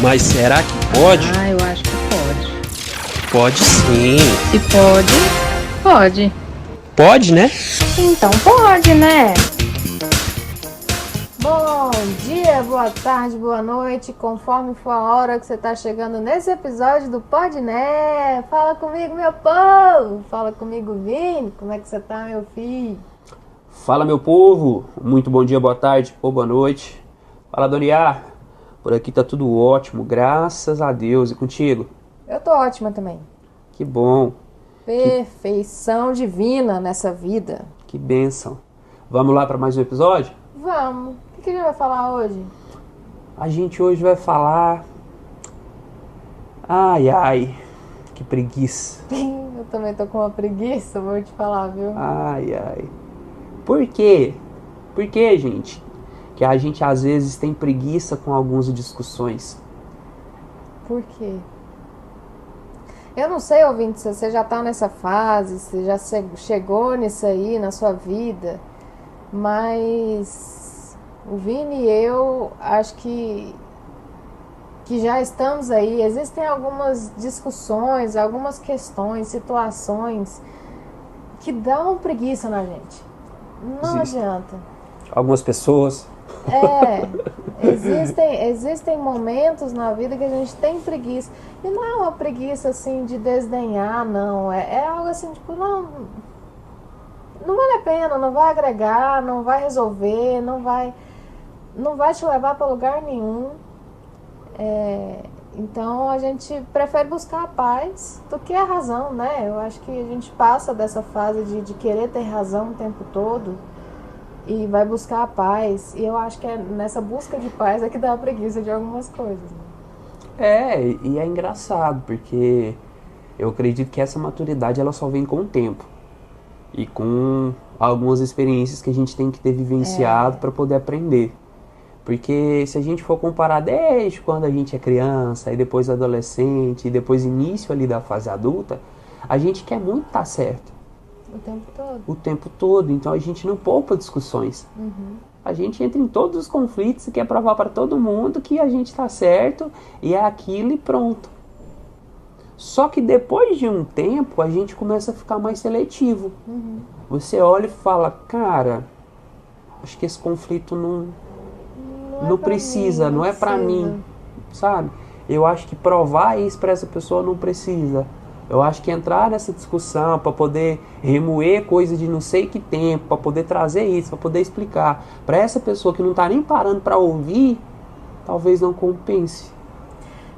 Mas será que pode? Ah, eu acho que pode. Pode sim. Se pode, pode. Pode, né? Então pode, né? Bom dia, boa tarde, boa noite, conforme for a hora que você está chegando nesse episódio do Pode Né. Fala comigo, meu povo. Fala comigo, Vini. Como é que você tá, meu filho? Fala, meu povo. Muito bom dia, boa tarde ou boa noite. Fala, Doniá. Por aqui tá tudo ótimo, graças a Deus. E contigo? Eu tô ótima também. Que bom. Perfeição divina nessa vida. Que bênção. Vamos lá para mais um episódio? Vamos. O que a gente vai falar hoje? A gente hoje vai falar... Ai, que preguiça. Eu também tô com uma preguiça, vou te falar, viu? Ai. Por quê? Por que, gente? Que a gente às vezes tem preguiça com algumas discussões. Por quê? Eu não sei, ouvinte, se você já tá nessa fase, se já chegou nisso aí na sua vida, mas o Vini e eu acho que já estamos aí. Existem algumas discussões, algumas questões, situações que dão preguiça na gente. Não adianta. Algumas pessoas... Existem momentos na vida que a gente tem preguiça. E não é uma preguiça assim de desdenhar, não. É algo assim, tipo, não vale a pena, não vai agregar, não vai resolver, não vai te levar para lugar nenhum. Então a gente prefere buscar a paz do que a razão, né? Eu acho que a gente passa dessa fase de querer ter razão o tempo todo e vai buscar a paz. E eu acho que é nessa busca de paz é que dá a preguiça de algumas coisas, né? E é engraçado, porque eu acredito que essa maturidade ela só vem com o tempo. E com algumas experiências que a gente tem que ter vivenciado para poder aprender. Porque se a gente for comparar desde quando a gente é criança, e depois adolescente, e depois início ali da fase adulta, a gente quer muito estar certo. O tempo todo. O tempo todo. Então a gente não poupa discussões. A gente entra em todos os conflitos e quer provar para todo mundo que a gente está certo e é aquilo e pronto. Só que depois de um tempo a gente começa a ficar mais seletivo. Você olha e fala, cara, acho que esse conflito não precisa, não é pra mim, sabe? Eu acho que provar isso pra essa pessoa não precisa. Eu acho que entrar nessa discussão para poder remoer coisa de não sei que tempo, para poder trazer isso, para poder explicar para essa pessoa que não tá nem parando para ouvir, talvez não compense.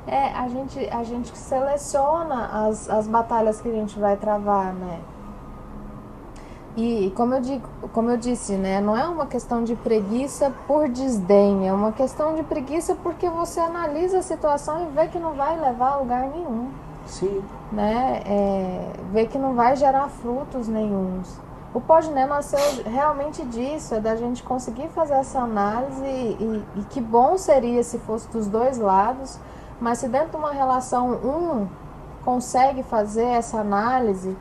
A gente seleciona as batalhas que a gente vai travar, né? E como eu disse, né, não é uma questão de preguiça por desdém, é uma questão de preguiça porque você analisa a situação e vê que não vai levar a lugar nenhum. Sim. Né? Vê que não vai gerar frutos nenhuns. O Pode Né nasceu realmente disso, é da gente conseguir fazer essa análise e que bom seria se fosse dos dois lados, mas se dentro de uma relação um consegue fazer essa análise,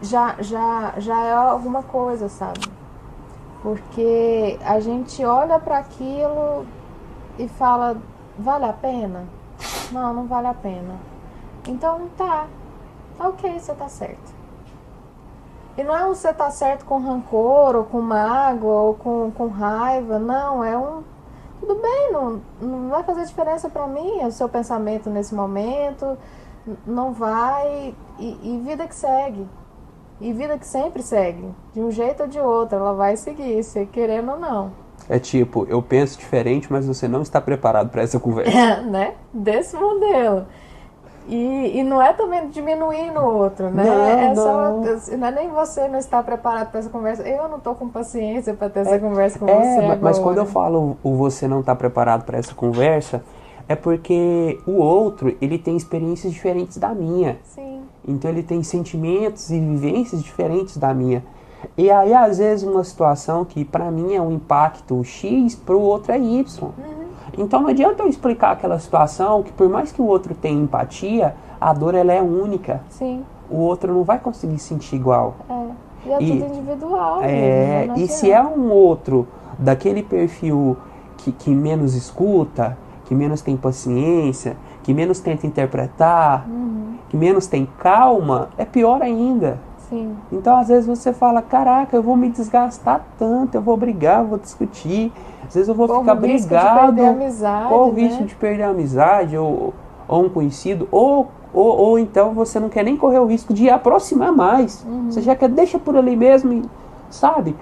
já é alguma coisa, sabe? Porque a gente olha para aquilo e fala, vale a pena? Não vale a pena. Então tá ok, você tá certo. E não é um você tá certo com rancor, ou com mágoa, ou com raiva, não, tudo bem, não vai fazer diferença pra mim, é o seu pensamento nesse momento, não vai, e vida que segue. E vida que sempre segue, de um jeito ou de outro, ela vai seguir, se querendo ou não. É tipo, eu penso diferente, mas você não está preparado para essa conversa. Né? Desse modelo. E não é também diminuir no outro, né? Não é nem você não está preparado para essa conversa. Eu não estou com paciência para ter essa conversa com você agora. Mas quando eu falo o você não está preparado para essa conversa, é porque o outro, ele tem experiências diferentes da minha. Sim. Então ele tem sentimentos e vivências diferentes da minha. E aí, às vezes, uma situação que para mim é um impacto X, para o outro é Y. Então não adianta eu explicar aquela situação que por mais que o outro tenha empatia, a dor ela é única. Sim. O outro não vai conseguir sentir igual. E é tudo individual. E se é um outro daquele perfil que menos escuta, que menos tem paciência, que menos tenta interpretar, que menos tem calma, é pior ainda. Sim. Então, às vezes você fala, caraca, eu vou me desgastar tanto, eu vou brigar, eu vou discutir, às vezes eu vou ficar brigado, corre o risco de perder a amizade, ou um conhecido, ou então você não quer nem correr o risco de aproximar mais, você já quer, deixa por ali mesmo, sabe?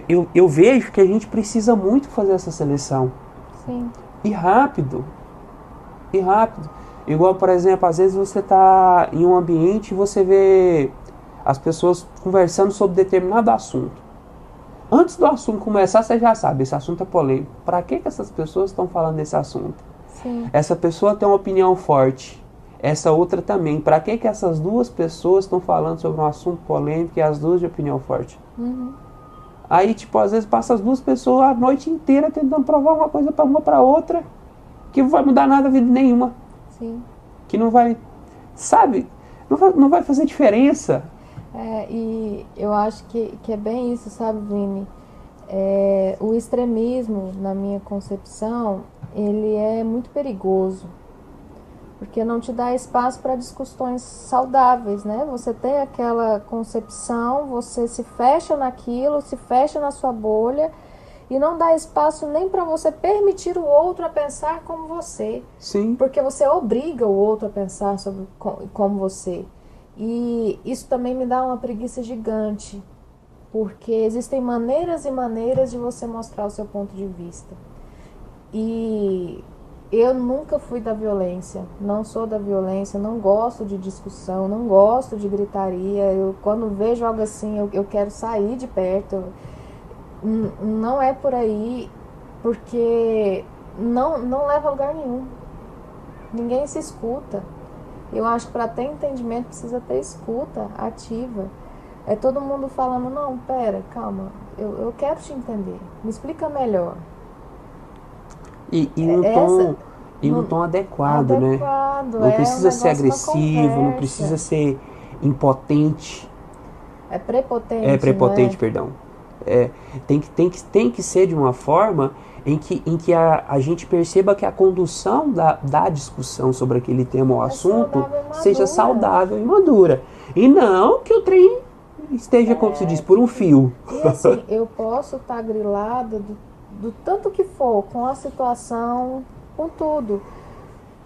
Eu vejo que a gente precisa muito fazer essa seleção. Sim. E rápido. Igual, por exemplo, às vezes você está em um ambiente e você vê as pessoas conversando sobre determinado assunto. Antes do assunto começar, você já sabe, esse assunto é polêmico. Para que essas pessoas estão falando desse assunto? Sim. Essa pessoa tem uma opinião forte, essa outra também. Para que essas duas pessoas estão falando sobre um assunto polêmico e as duas de opinião forte? Aí, tipo, às vezes passa as duas pessoas a noite inteira tentando provar uma coisa para uma para outra, que não vai mudar nada na vida nenhuma. Sim. Que não vai, sabe, não vai fazer diferença. E eu acho que é bem isso, sabe, Vini? O extremismo, na minha concepção, ele é muito perigoso, porque não te dá espaço para discussões saudáveis, né? Você tem aquela concepção, você se fecha naquilo, se fecha na sua bolha e não dá espaço nem para você permitir o outro a pensar como você. Sim. Porque você obriga o outro a pensar como você. E isso também me dá uma preguiça gigante, porque existem maneiras e maneiras de você mostrar o seu ponto de vista. E eu nunca fui da violência, não sou da violência, não gosto de discussão, não gosto de gritaria. Quando vejo algo assim, eu quero sair de perto. Não é por aí, porque não leva a lugar nenhum. Ninguém se escuta. Eu acho que para ter entendimento precisa ter escuta ativa. É todo mundo falando, não, pera, calma, eu quero te entender, me explica melhor. E num tom adequado, né? Não precisa ser agressivo, não precisa ser impotente. É prepotente. É prepotente, né? perdão. Tem que ser de uma forma em que a gente perceba que a condução da discussão sobre aquele tema ou assunto seja saudável e madura. E não que o trem esteja, como se diz, por um fio. E assim, eu posso estar grilada do tanto que for, com a situação, com tudo.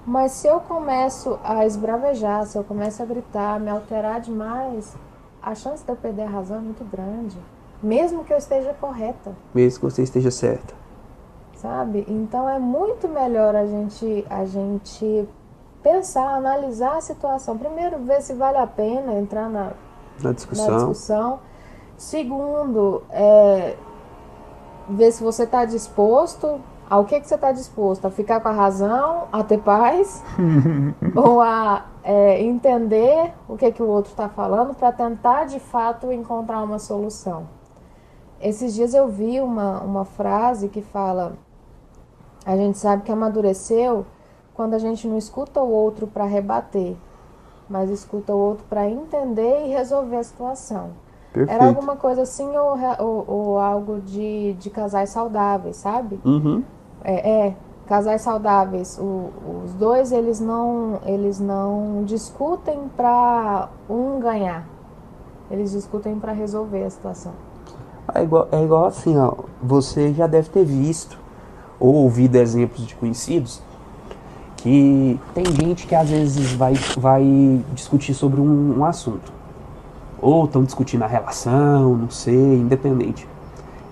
Mas se eu começo a esbravejar, se eu começo a gritar, me alterar demais, a chance de eu perder a razão é muito grande. Mesmo que eu esteja correta. Mesmo que você esteja certa. Sabe? Então é muito melhor a gente pensar, analisar a situação. Primeiro, ver se vale a pena entrar na discussão. Segundo, ver se você está disposto. Ao que você está disposto? A ficar com a razão, a ter paz? Ou a entender o que o outro está falando para tentar, de fato, encontrar uma solução? Esses dias eu vi uma frase que fala: a gente sabe que amadureceu quando a gente não escuta o outro para rebater, mas escuta o outro para entender e resolver a situação. Perfeito. Era alguma coisa assim ou algo de casais saudáveis, sabe? Uhum. Casais saudáveis. Os dois, eles não discutem para um ganhar. Eles discutem para resolver a situação. É igual assim, ó. Você já deve ter visto ou ouvido exemplos de conhecidos que tem gente que às vezes vai discutir sobre um assunto. Ou estão discutindo a relação, não sei, independente.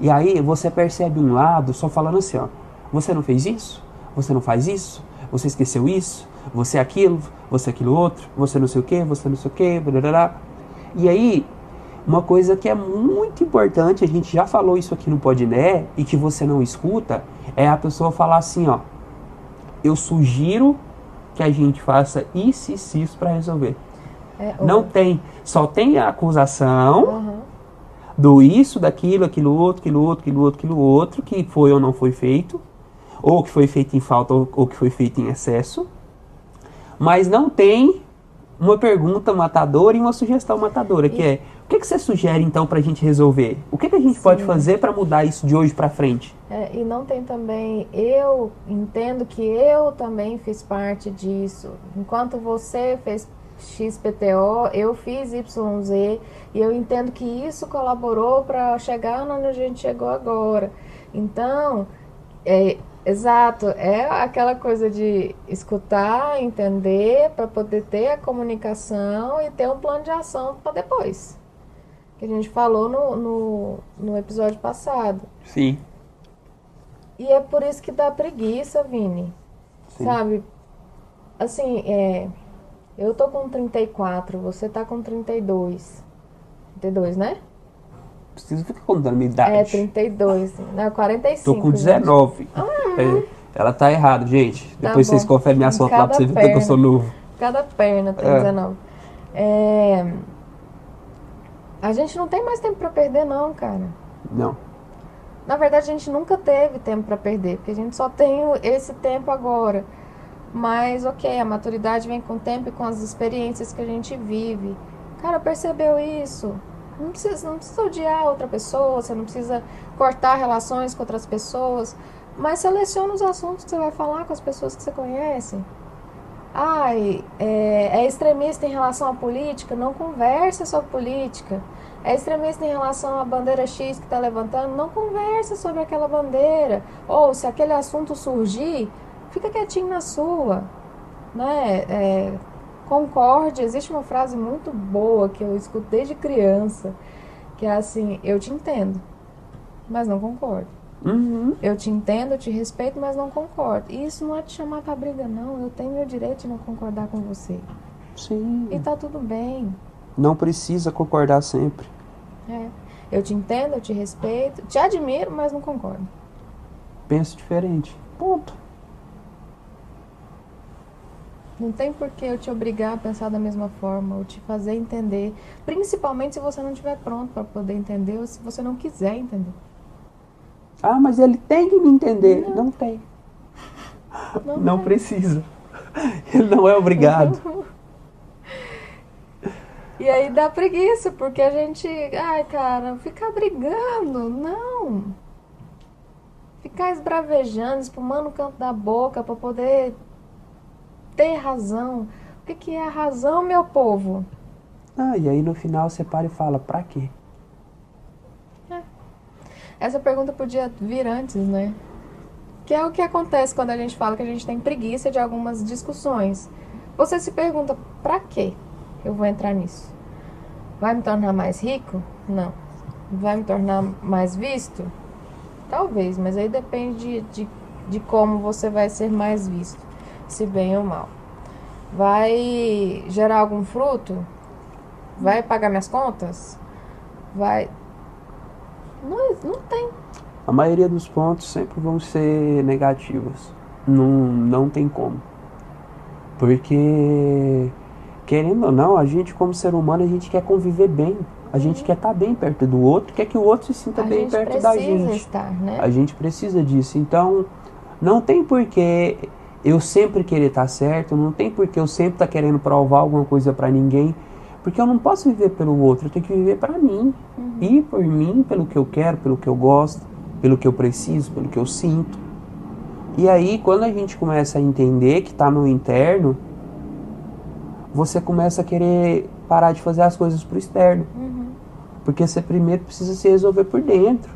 E aí você percebe um lado só falando assim, ó: você não fez isso? Você não faz isso? Você esqueceu isso? Você aquilo outro? Você não sei o que, você não sei o que, blá. E aí, uma coisa que é muito importante, a gente já falou isso aqui no Podné, e que você não escuta, é a pessoa falar assim, ó: eu sugiro que a gente faça isso e isso para resolver. Não tem, só tem a acusação do isso, daquilo, aquilo outro, que foi ou não foi feito, ou que foi feito em falta, ou que foi feito em excesso, mas não tem uma pergunta matadora e uma sugestão matadora, que é: O que você sugere, então, pra gente resolver? O que a gente pode fazer para mudar isso de hoje pra frente? E não tem também... Eu entendo que eu também fiz parte disso. Enquanto você fez XPTO, eu fiz YZ. E eu entendo que isso colaborou para chegar onde a gente chegou agora. Então, exato, é aquela coisa de escutar, entender, para poder ter a comunicação e ter um plano de ação para depois. Que a gente falou no episódio passado. Sim. E é por isso que dá preguiça, Vini. Sim. Sabe? Assim, eu tô com 34, você tá com 32. 32, né? Preciso ficar contando a minha idade. 32. Não, 45. Tô com 19. Ela tá errada, gente. Tá Depois bom. vocês conferem minhas fotos lá pra você ver que eu sou novo. Cada perna tem 19. A gente não tem mais tempo pra perder, não, cara. Não. Na verdade, a gente nunca teve tempo pra perder, porque a gente só tem esse tempo agora. Mas, ok, a maturidade vem com o tempo e com as experiências que a gente vive. Cara, percebeu isso? Não precisa odiar outra pessoa, você não precisa cortar relações com outras pessoas, mas seleciona os assuntos que você vai falar com as pessoas que você conhece. É extremista em relação à política? Não conversa sobre política. É extremista em relação à bandeira X que está levantando? Não conversa sobre aquela bandeira. Ou se aquele assunto surgir, fica quietinho na sua, né? Concorde. Existe uma frase muito boa que eu escuto desde criança, que é assim: eu te entendo, mas não concordo. Uhum. Eu te entendo, eu te respeito, mas não concordo. E isso não é te chamar pra briga, não. Eu tenho o direito de não concordar com você. Sim. E tá tudo bem. Não precisa concordar sempre. Eu te entendo, eu te respeito, te admiro, mas não concordo. Penso diferente. Ponto. Não tem por que eu te obrigar a pensar da mesma forma, ou te fazer entender. Principalmente se você não estiver pronto para poder entender, ou se você não quiser entender. Mas ele tem que me entender. Não tem. Não tem. precisa. Ele não é obrigado. E aí dá preguiça, porque a gente... cara, ficar brigando, não. Ficar esbravejando, espumando o canto da boca para poder ter razão. O que é a razão, meu povo? E aí no final você para e fala, pra quê? Essa pergunta podia vir antes, né? Que é o que acontece quando a gente fala que a gente tem preguiça de algumas discussões. Você se pergunta, pra quê eu vou entrar nisso? Vai me tornar mais rico? Não. Vai me tornar mais visto? Talvez, mas aí depende de como você vai ser mais visto, se bem ou mal. Vai gerar algum fruto? Vai pagar minhas contas? Vai... Não tem. A maioria dos pontos sempre vão ser negativos. Não tem como. Porque, querendo ou não, a gente como ser humano, a gente quer conviver bem. A gente quer estar bem perto do outro, quer que o outro se sinta bem perto da gente. A gente precisa estar, né? A gente precisa disso. Então, não tem porquê eu sempre querer estar certo, não tem porquê eu sempre estar querendo provar alguma coisa pra ninguém. Porque eu não posso viver pelo outro, eu tenho que viver pra mim. E por mim, pelo que eu quero, pelo que eu gosto, pelo que eu preciso, pelo que eu sinto. E aí, quando a gente começa a entender que tá no interno, você começa a querer parar de fazer as coisas pro externo. Porque você primeiro precisa se resolver por dentro.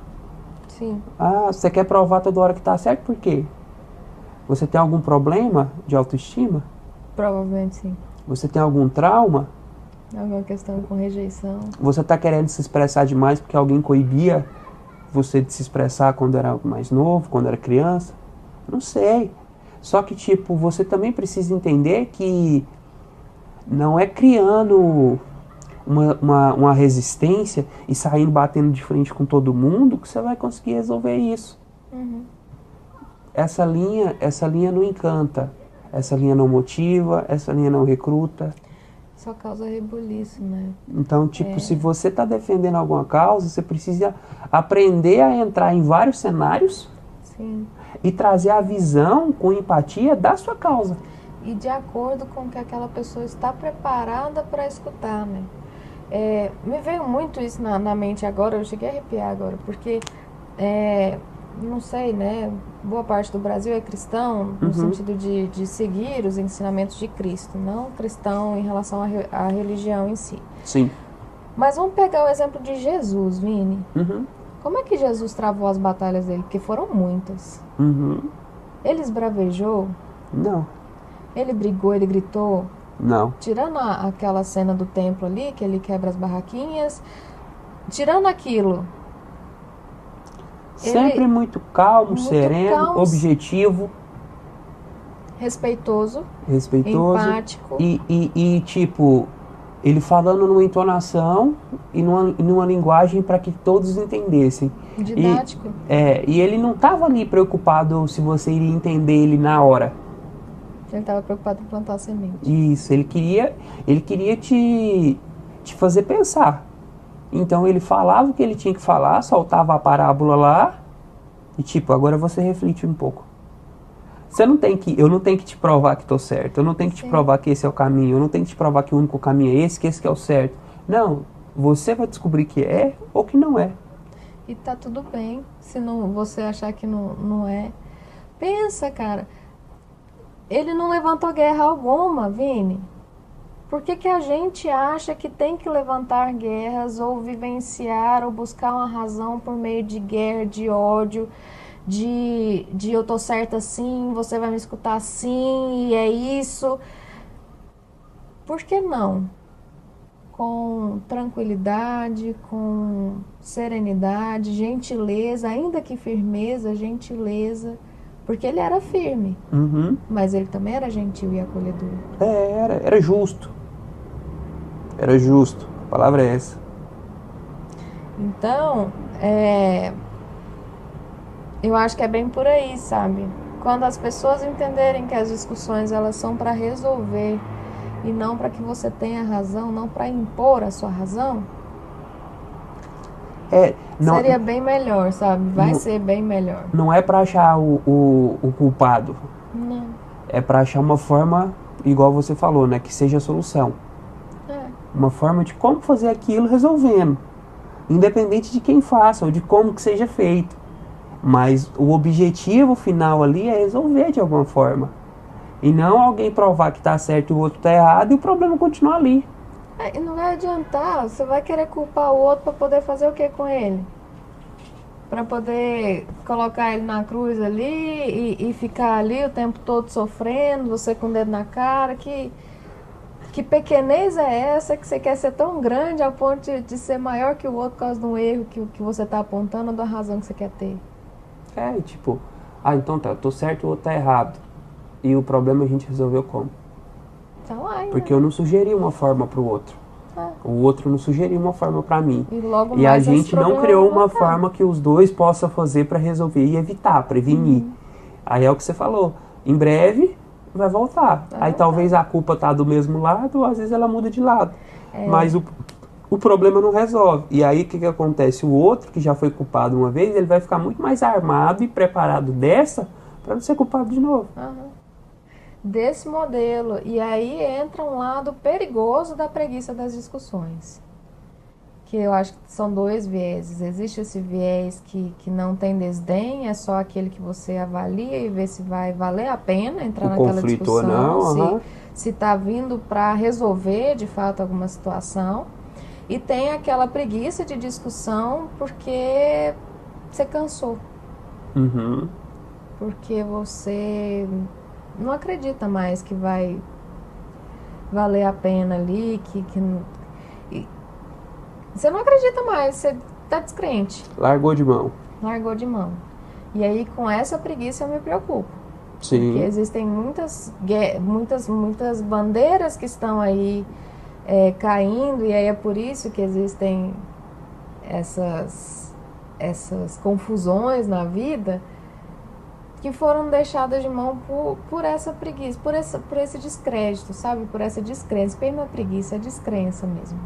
Sim. Você quer provar toda hora que tá certo, por quê? Você tem algum problema de autoestima? Provavelmente sim. Você tem algum trauma? Alguma questão com rejeição. Você tá querendo se expressar demais porque alguém coibia você de se expressar quando era mais novo, quando era criança? Não sei. Só que, tipo, você também precisa entender que não é criando uma resistência e saindo batendo de frente com todo mundo que você vai conseguir resolver isso. Essa linha não encanta. Essa linha não motiva, essa linha não recruta. Só causa rebuliço, né? Então, tipo, se você está defendendo alguma causa, você precisa aprender a entrar em vários cenários. Sim. E trazer a visão com empatia da sua causa. E de acordo com o que aquela pessoa está preparada para escutar, né? Me veio muito isso na mente agora, eu cheguei a arrepiar agora, porque, não sei, né, boa parte do Brasil é cristão, no sentido de seguir os ensinamentos de Cristo, não cristão em relação à religião em si. Sim. Mas vamos pegar o exemplo de Jesus, Vini. Uhum. Como é que Jesus travou as batalhas dele? Porque foram muitas. Uhum. Ele esbravejou? Não. Ele brigou, ele gritou? Não. Tirando aquela cena do templo ali, que ele quebra as barraquinhas, tirando aquilo... Sempre muito calmo, sereno, objetivo. Respeitoso. Empático. E tipo, ele falando numa entonação e numa linguagem para que todos entendessem. Didático. E ele não estava ali preocupado se você iria entender ele na hora. Ele estava preocupado em plantar a semente. Isso, ele queria te fazer pensar. Então ele falava o que ele tinha que falar, soltava a parábola lá e tipo, agora você reflete um pouco. Eu não tenho que te provar que estou certo, eu não tenho que te provar que esse é o caminho, eu não tenho que te provar que o único caminho é esse, que esse que é o certo. Não, você vai descobrir que é ou que não é. E tá tudo bem, se você achar que não é. Pensa, cara, ele não levantou guerra alguma, Vini. Por que a gente acha que tem que levantar guerras ou vivenciar ou buscar uma razão por meio de guerra, de ódio, de eu tô certa assim, você vai me escutar assim, e é isso? Por que não? Com tranquilidade, com serenidade, gentileza, ainda que firmeza, gentileza. Porque ele era firme, mas ele também era gentil e acolhedor. Era justo. Era justo, a palavra é essa. Então, eu acho que é bem por aí, sabe? Quando as pessoas entenderem que as discussões elas são para resolver e não para que você tenha razão, não para impor a sua razão, seria bem melhor, sabe? Vai ser bem melhor. Não é para achar o culpado. Não. É para achar uma forma, igual você falou, né? Que seja a solução. Uma forma de como fazer aquilo resolvendo. Independente de quem faça ou de como que seja feito. Mas o objetivo final ali é resolver de alguma forma. E não alguém provar que está certo e o outro está errado e o problema continuar ali. E não vai adiantar, você vai querer culpar o outro para poder fazer o que com ele? Para poder colocar ele na cruz ali e ficar ali o tempo todo sofrendo, você com o dedo na cara, que pequenez é essa que você quer ser tão grande ao ponto de ser maior que o outro por causa de um erro que você está apontando ou da razão que você quer ter? Tipo, então tá, eu tô certo e o outro tá errado. E o problema a gente resolveu como? Tá lá, porque eu não sugeri uma forma pro outro. O outro não sugeriu uma forma para mim. E a gente não criou uma forma que os dois possam fazer para resolver e evitar, prevenir. Aí é o que você falou. Em breve vai voltar. Aí talvez a culpa tá do mesmo lado, ou às vezes ela muda de lado. Mas o problema não resolve. E aí o que acontece? O outro, que já foi culpado uma vez, ele vai ficar muito mais armado e preparado para não ser culpado de novo. Desse modelo. E aí entra um lado perigoso da preguiça das discussões. Que eu acho que são dois vieses. Existe esse viés que não tem desdém, é só aquele que você avalia e vê se vai valer a pena entrar naquela discussão, não, se está vindo para resolver de fato alguma situação. E tem aquela preguiça de discussão porque você cansou. Porque você não acredita mais que vai valer a pena ali, você não acredita mais, você tá descrente. Largou de mão. E aí com essa preguiça eu me preocupo. Sim. Porque existem muitas bandeiras que estão aí caindo, e aí é por isso que existem essas confusões na vida, que foram deixadas de mão por essa preguiça, por esse descrédito, sabe? Por essa descrença. Porque não é preguiça, é descrença mesmo.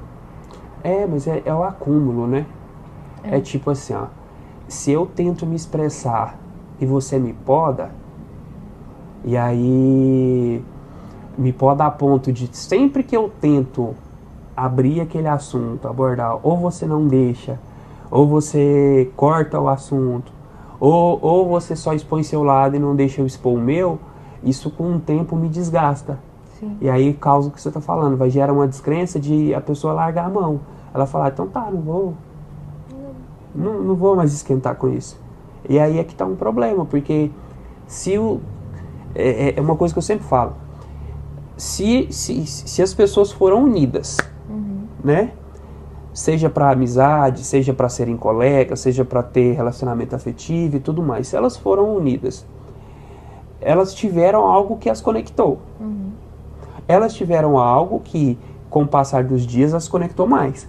Mas é o acúmulo, né? É tipo assim, ó. Se eu tento me expressar e você me poda, e aí me poda a ponto de sempre que eu tento abrir aquele assunto, abordar, ou você não deixa, ou você corta o assunto, ou você só expõe seu lado e não deixa eu expor o meu, isso com o tempo me desgasta. Sim. E aí causa o que você está falando, vai gerar uma descrença de a pessoa largar a mão. Ela falar, então tá, não vou mais esquentar com isso. E aí é que tá um problema, porque se o... É uma coisa que eu sempre falo. Se as pessoas foram unidas, né? Seja para amizade, seja para serem colegas, seja para ter relacionamento afetivo e tudo mais. Se elas foram unidas, elas tiveram algo que as conectou. Elas tiveram algo que, com o passar dos dias, as conectou mais.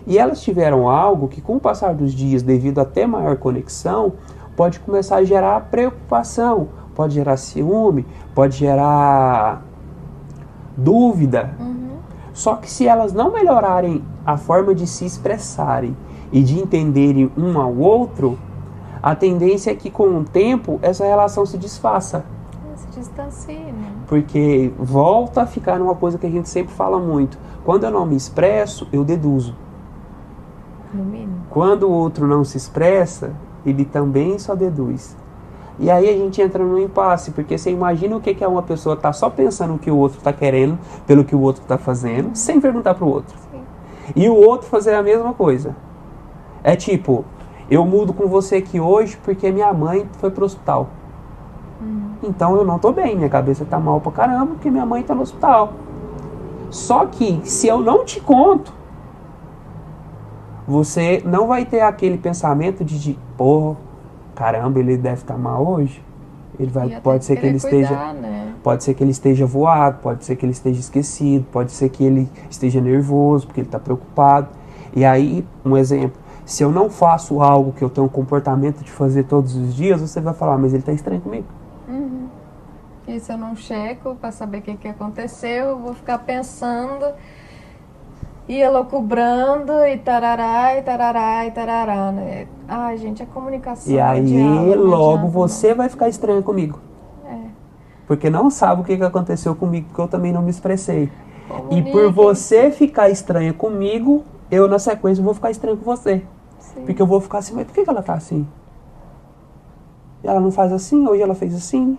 E elas tiveram algo que, com o passar dos dias, devido a ter maior conexão, pode começar a gerar preocupação, pode gerar ciúme, pode gerar dúvida. Só que se elas não melhorarem a forma de se expressarem e de entenderem um ao outro, a tendência é que, com o tempo, essa relação se desfaça. Se distancie, né? Porque volta a ficar numa coisa que a gente sempre fala muito. Quando eu não me expresso, eu deduzo. No mínimo. Quando o outro não se expressa, ele também só deduz. E aí a gente entra num impasse, porque você imagina o que é uma pessoa tá só pensando o que o outro tá querendo, pelo que o outro tá fazendo, sem perguntar pro outro. Sim. E o outro fazer a mesma coisa. É tipo, eu mudo com você aqui hoje porque minha mãe foi pro hospital. Então eu não tô bem, minha cabeça tá mal pra caramba porque minha mãe tá no hospital. Só que se eu não te conto, você não vai ter aquele pensamento de porra, caramba, ele deve estar mal hoje. Ele vai, pode ser que ele esteja, né? Pode ser que ele esteja voado, pode ser que ele esteja esquecido, pode ser que ele esteja nervoso porque ele está preocupado. E aí, um exemplo, se eu não faço algo que eu tenho um comportamento de fazer todos os dias, você vai falar, mas ele está estranho comigo. E se eu não checo para saber o que aconteceu, eu vou ficar pensando e elocubrando e tarará, e tarará, e tarará, né? Ai, gente, a comunicação. E aí, diálogo, logo você vai ficar estranho comigo. Porque não sabe o que aconteceu comigo, porque eu também não me expressei. Comunique. E por você ficar estranha comigo, eu na sequência vou ficar estranho com você. Sim. Porque eu vou ficar assim, mas por que ela tá assim? Ela não faz assim, hoje ela fez assim.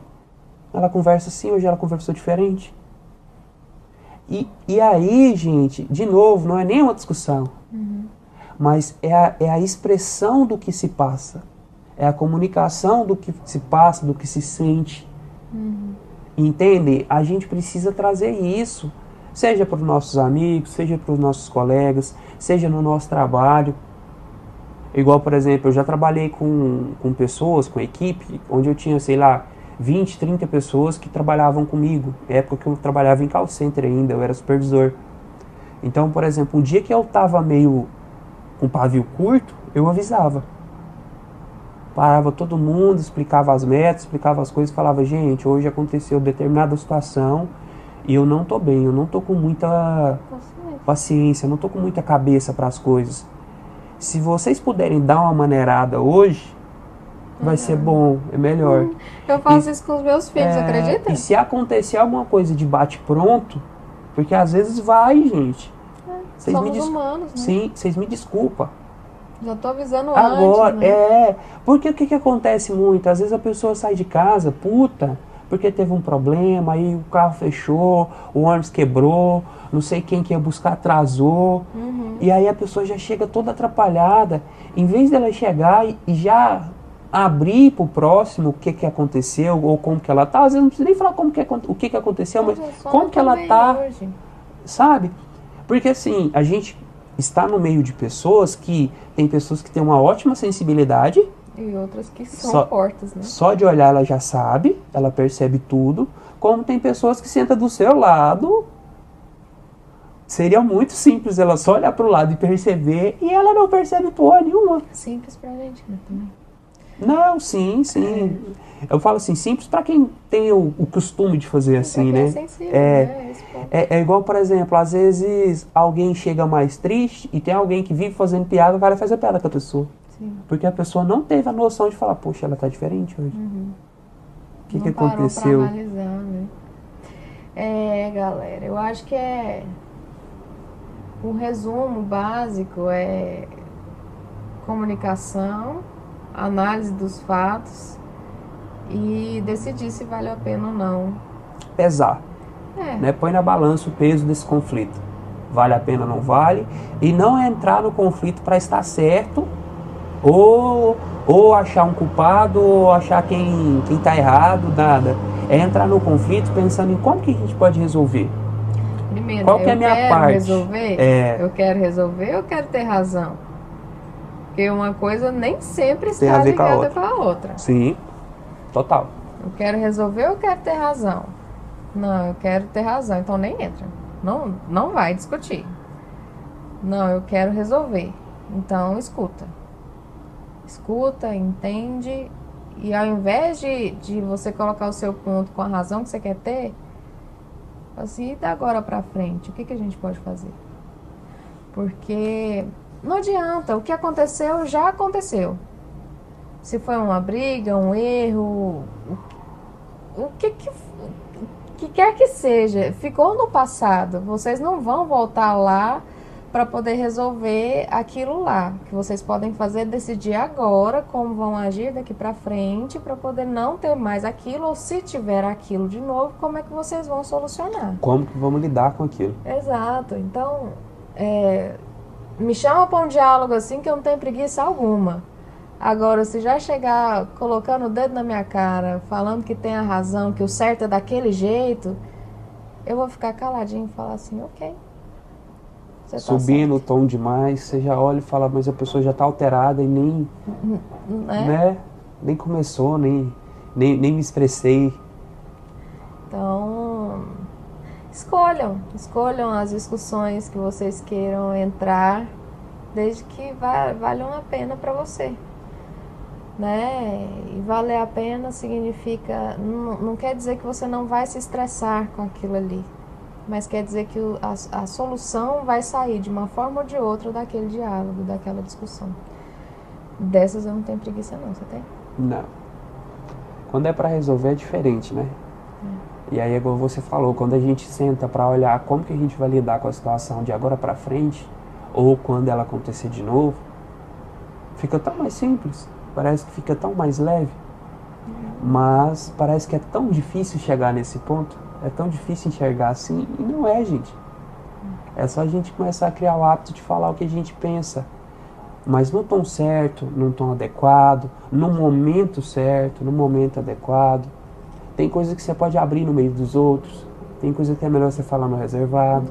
Ela conversa assim, hoje ela conversou diferente. E aí, gente, de novo, não é nem uma discussão. Mas é a expressão do que se passa. É a comunicação do que se passa, do que se sente. Entende? A gente precisa trazer isso. Seja para os nossos amigos, seja para os nossos colegas, seja no nosso trabalho. Igual, por exemplo, eu já trabalhei com pessoas, com equipe, onde eu tinha, sei lá, 20, 30 pessoas que trabalhavam comigo. Na época que eu trabalhava em call center ainda, eu era supervisor. Então, por exemplo, um dia que eu estava meio com pavio curto, eu avisava. Parava todo mundo, explicava as metas, explicava as coisas, falava, gente, hoje aconteceu determinada situação e eu não tô bem, eu não tô com muita paciência, não tô com muita cabeça para as coisas. Se vocês puderem dar uma maneirada hoje, vai ser bom, é melhor. Eu faço isso com os meus filhos, acredita? E se acontecer alguma coisa de bate-pronto, porque às vezes vai, gente. Somos humanos, né? Sim, vocês me desculpam. Já tô avisando Agora, antes, né? porque o que acontece muito? Às vezes a pessoa sai de casa, puta, porque teve um problema, aí o carro fechou, o ônibus quebrou, não sei quem que ia buscar atrasou, e aí a pessoa já chega toda atrapalhada. Em vez dela chegar e já abrir pro próximo o que aconteceu, ou como que ela tá, às vezes não precisa nem falar o que aconteceu, mas como que ela tá, hoje. sabe? Porque assim, a gente está no meio de pessoas que tem pessoas que têm uma ótima sensibilidade. E outras que são fortes, né? Só de olhar ela já sabe, ela percebe tudo. Como tem pessoas que sentam do seu lado, seria muito simples ela só olhar pro lado e perceber, e ela não percebe porra nenhuma. Simples pra gente, né, também. Não, sim. Eu falo assim, simples pra quem tem o costume de fazer assim, né? É sensível, né? É igual, por exemplo, às vezes alguém chega mais triste e tem alguém que vive fazendo piada, o cara faz a piada com a pessoa. Sim. Porque a pessoa não teve a noção de falar, poxa, ela tá diferente hoje. O que aconteceu? Pra analisar, né? Galera, eu acho que o resumo básico é comunicação, análise dos fatos e decidir se vale a pena ou não. Pesar. É. Né? Põe na balança o peso desse conflito. Vale a pena ou não vale? E não entrar no conflito para estar certo ou achar um culpado ou achar quem está errado, nada. É entrar no conflito pensando em como que a gente pode resolver. Primeiro, Qual que é a minha parte? Eu quero resolver ou eu quero ter razão? Porque uma coisa nem sempre Tem a está ver com a ligada outra. com a outra. Sim, total. Eu quero resolver ou eu quero ter razão? Não, eu quero ter razão, então nem entra. Não vai discutir. Não, eu quero resolver. Então escuta. Escuta, entende. E ao invés de você colocar o seu ponto com a razão que você quer ter, assim, e da agora pra frente, o que a gente pode fazer? Porque não adianta, o que aconteceu já aconteceu. Se foi uma briga, um erro, o que quer que seja, ficou no passado. Vocês não vão voltar lá para poder resolver aquilo lá. O que vocês podem fazer é decidir agora como vão agir daqui para frente para poder não ter mais aquilo, ou se tiver aquilo de novo, como é que vocês vão solucionar. Como que vamos lidar com aquilo? Exato. Então, me chama para um diálogo assim que eu não tenho preguiça alguma. Agora, se já chegar colocando o dedo na minha cara, falando que tem a razão, que o certo é daquele jeito, eu vou ficar caladinho e falar assim, ok. Você tá Subindo o certo. tom demais, você já olha e fala, mas a pessoa já está alterada e nem, né? Nem começou, nem me expressei. Então, escolham as discussões que vocês queiram entrar, desde que valham a pena para você. Né? E valer a pena significa, não quer dizer que você não vai se estressar com aquilo ali, mas quer dizer que a solução vai sair de uma forma ou de outra daquele diálogo, daquela discussão. Dessas eu não tenho preguiça não, você tem? Não. Quando é para resolver é diferente, né? E aí, igual você falou, quando a gente senta para olhar como que a gente vai lidar com a situação de agora para frente, ou quando ela acontecer de novo, fica tão mais simples. Parece que fica tão mais leve, mas parece que é tão difícil chegar nesse ponto, é tão difícil enxergar assim, e não é, gente. É só a gente começar a criar o hábito de falar o que a gente pensa, mas no tom certo, num tom adequado, no momento certo, no momento adequado. Tem coisa que você pode abrir no meio dos outros, tem coisa que é melhor você falar no reservado.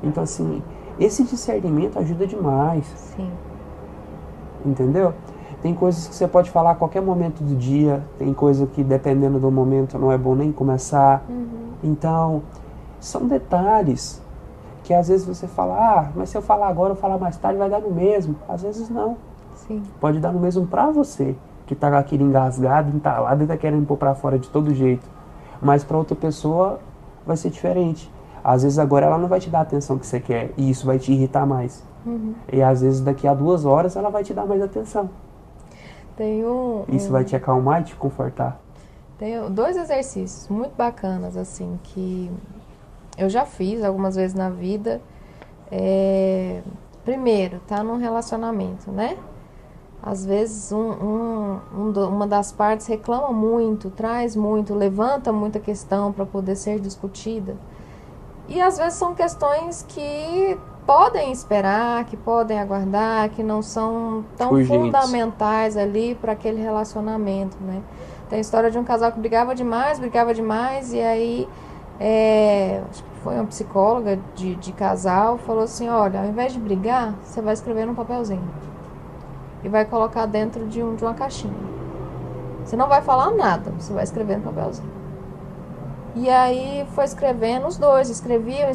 Então, assim, esse discernimento ajuda demais. Sim. Entendeu? Tem coisas que você pode falar a qualquer momento do dia, tem coisa que dependendo do momento não é bom nem começar. Então, são detalhes que às vezes você fala, mas se eu falar agora ou falar mais tarde vai dar no mesmo. Às vezes não. Sim. Pode dar no mesmo pra você, que tá com aquele engasgado, entalado e tá querendo pôr pra fora de todo jeito. Mas pra outra pessoa vai ser diferente. Às vezes agora ela não vai te dar a atenção que você quer e isso vai te irritar mais. E às vezes daqui a 2 horas ela vai te dar mais atenção. Isso vai te acalmar e te confortar. Tem 2 exercícios muito bacanas, assim, que eu já fiz algumas vezes na vida. Primeiro, tá num relacionamento, né? Às vezes uma das partes reclama muito, traz muito, levanta muita questão para poder ser discutida. E às vezes são questões que podem esperar, que podem aguardar, que não são tão Urgentes. fundamentais ali para aquele relacionamento, né? Tem a história de um casal que brigava demais, e aí acho que foi uma psicóloga de casal, falou assim, olha, ao invés de brigar, você vai escrever num papelzinho e vai colocar dentro de uma caixinha. Você não vai falar nada, você vai escrever no papelzinho. E aí foi escrevendo, os dois escreviam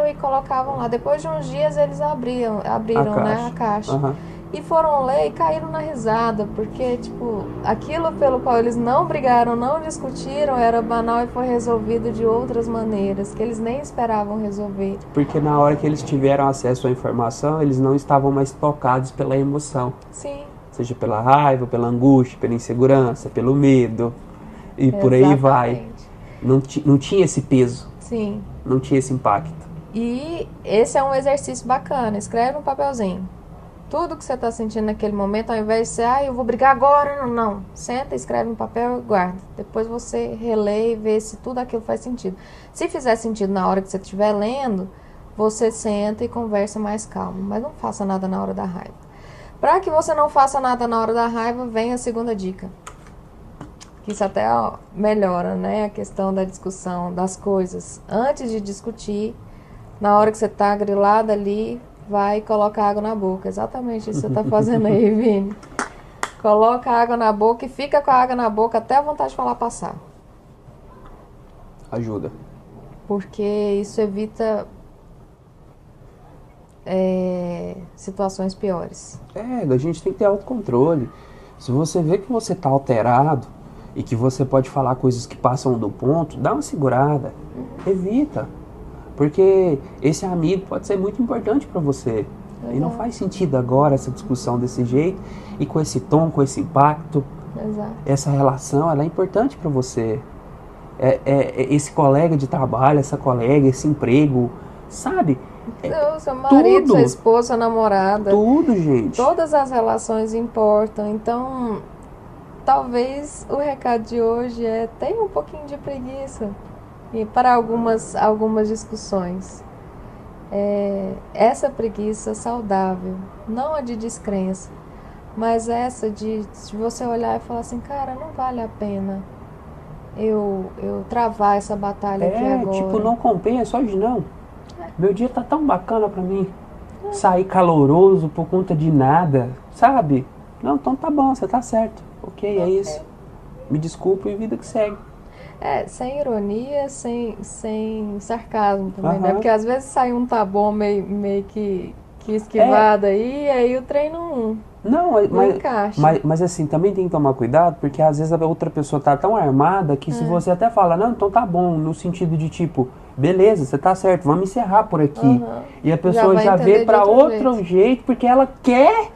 e colocavam lá. Depois de uns dias eles abriram a caixa. Uhum. E foram ler e caíram na risada, porque tipo, aquilo pelo qual eles não brigaram, não discutiram, era banal e foi resolvido de outras maneiras, que eles nem esperavam resolver. Porque na hora que eles tiveram acesso à informação, eles não estavam mais tocados pela emoção. Sim. Seja pela raiva, pela angústia, pela insegurança, pelo medo. E por aí vai. Não tinha esse peso. Sim. Não tinha esse impacto. E esse é um exercício bacana. Escreve no papelzinho. Tudo que você está sentindo naquele momento, ao invés de ser, eu vou brigar agora, não. Senta, escreve no papel e guarda. Depois você relê e vê se tudo aquilo faz sentido. Se fizer sentido na hora que você estiver lendo, você senta e conversa mais calmo. Mas não faça nada na hora da raiva. Para que você não faça nada na hora da raiva, vem a segunda dica. Que isso até melhora, né? A questão da discussão das coisas. Antes de discutir, na hora que você está grilada ali, vai e coloca água na boca. Exatamente isso que você está fazendo aí, Vini. Coloca água na boca e fica com a água na boca até a vontade de falar passar. Ajuda. Porque isso evita situações piores. A gente tem que ter autocontrole. Se você vê que você está alterado e que você pode falar coisas que passam do ponto, dá uma segurada. Evita. Porque esse amigo pode ser muito importante para você. Exato. E não faz sentido agora essa discussão desse jeito e com esse tom, com esse impacto. Exato. Essa relação, ela é importante para você. Esse colega de trabalho, essa colega, esse emprego, sabe? Seu marido, tudo, sua esposa, sua namorada. Tudo, gente. Todas as relações importam. Então, talvez o recado de hoje tenha um pouquinho de preguiça. E para algumas discussões. Essa preguiça saudável, não a de descrença, mas essa de você olhar e falar assim, cara, não vale a pena eu travar essa batalha aqui agora. Tipo, não compensa, hoje não. Meu dia tá tão bacana pra mim. Sair caloroso por conta de nada, sabe? Não, então tá bom, você tá certo. Ok, é isso. Me desculpa e vida que segue. Sem ironia, sem sarcasmo também, né? Porque às vezes sai um tá bom meio que esquivado aí o trem não encaixa. Mas assim, também tem que tomar cuidado, porque às vezes a outra pessoa tá tão armada que se você até fala, não, então tá bom, no sentido de tipo, beleza, você tá certo, vamos encerrar por aqui. E a pessoa já vê pra outro jeito, porque ela quer...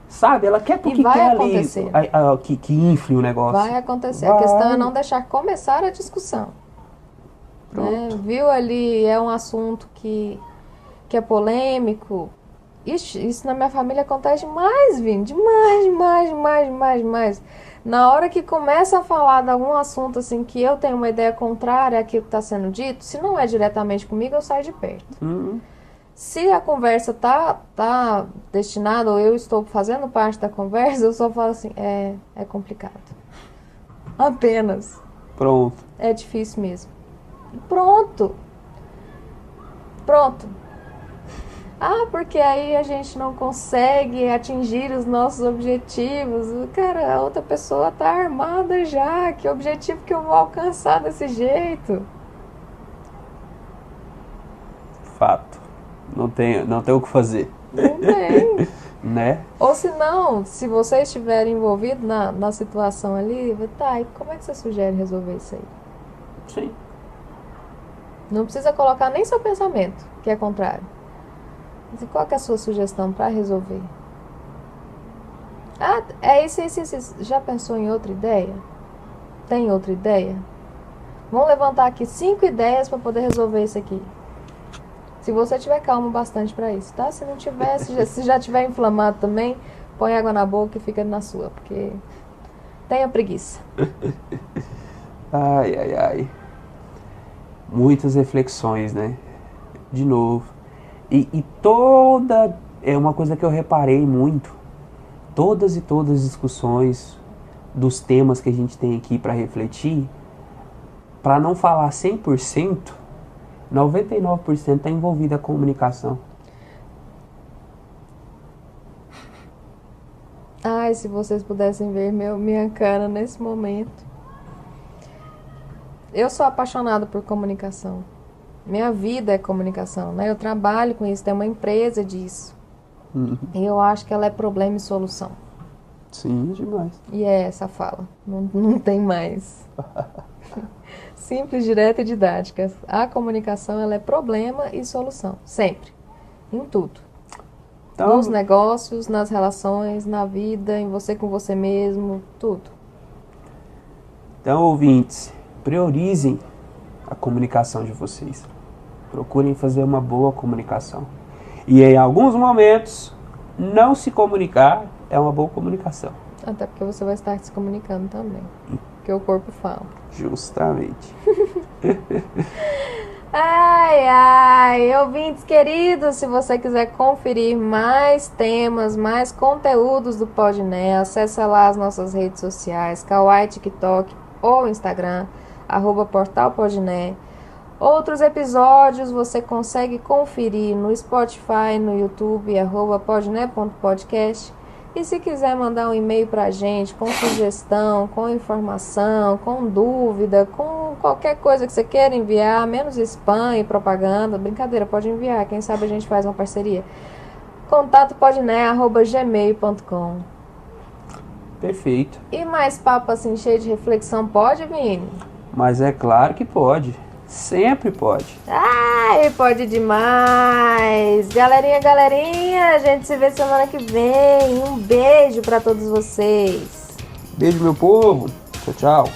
Sabe, ela quer porque quer acontecer. Ali que infle o negócio. Vai acontecer. A questão é não deixar começar a discussão. Né? Viu ali, é um assunto que é polêmico. Isso na minha família acontece demais, Vini. Demais. Na hora que começa a falar de algum assunto assim que eu tenho uma ideia contrária àquilo que está sendo dito, se não é diretamente comigo, eu saio de perto. Se a conversa tá destinada, ou eu estou fazendo parte da conversa, eu só falo assim, é complicado. Apenas. Pronto. É difícil mesmo. Pronto. Porque aí a gente não consegue atingir os nossos objetivos. Cara, a outra pessoa tá armada já. Que objetivo que eu vou alcançar desse jeito? Fato. Não tem o que fazer. Não tem. Né? Ou se não, se você estiver envolvido na situação ali, e como é que você sugere resolver isso aí? Sim. Não precisa colocar nem seu pensamento, que é contrário. Mas qual que é a sua sugestão para resolver? Isso. Já pensou em outra ideia? Tem outra ideia? Vamos levantar aqui 5 ideias para poder resolver isso aqui. Se você tiver calmo bastante para isso, tá? Se não tiver, se já tiver inflamado também, põe água na boca e fica na sua, porque tenha preguiça. Ai. Muitas reflexões, né? De novo. E toda... É uma coisa que eu reparei muito. Todas as discussões dos temas que a gente tem aqui para refletir, para não falar 100%, 99% está envolvida a comunicação. Se vocês pudessem ver minha cara nesse momento. Eu sou apaixonada por comunicação. Minha vida é comunicação, né? Eu trabalho com isso, tenho uma empresa disso. E eu acho que ela é problema e solução. Sim, demais. E é essa fala. Não tem mais. Simples, direta e didática. A comunicação, ela é problema e solução. Sempre. Em tudo. Então, nos negócios, nas relações, na vida, em você com você mesmo, tudo. Então, ouvintes, priorizem a comunicação de vocês. Procurem fazer uma boa comunicação. E em alguns momentos, não se comunicar é uma boa comunicação. Até porque você vai estar se comunicando também. Porque o corpo fala. Justamente. Ai, ai, ouvintes queridos, se você quiser conferir mais temas, mais conteúdos do Podné, acesse lá as nossas redes sociais, Kawaii, TikTok ou Instagram, @portalpodné. Outros episódios você consegue conferir no Spotify, no YouTube, @podné.podcast. E se quiser mandar um e-mail pra gente com sugestão, com informação, com dúvida, com qualquer coisa que você queira enviar, menos spam e propaganda, brincadeira, pode enviar, quem sabe a gente faz uma parceria. contatopodné@gmail.com. Perfeito. E mais papo assim cheio de reflexão pode, Vini? Mas é claro que pode. Sempre pode. Ai, pode demais! Galerinha, a gente se vê semana que vem. Um beijo pra todos vocês. Beijo, meu povo. Tchau, tchau.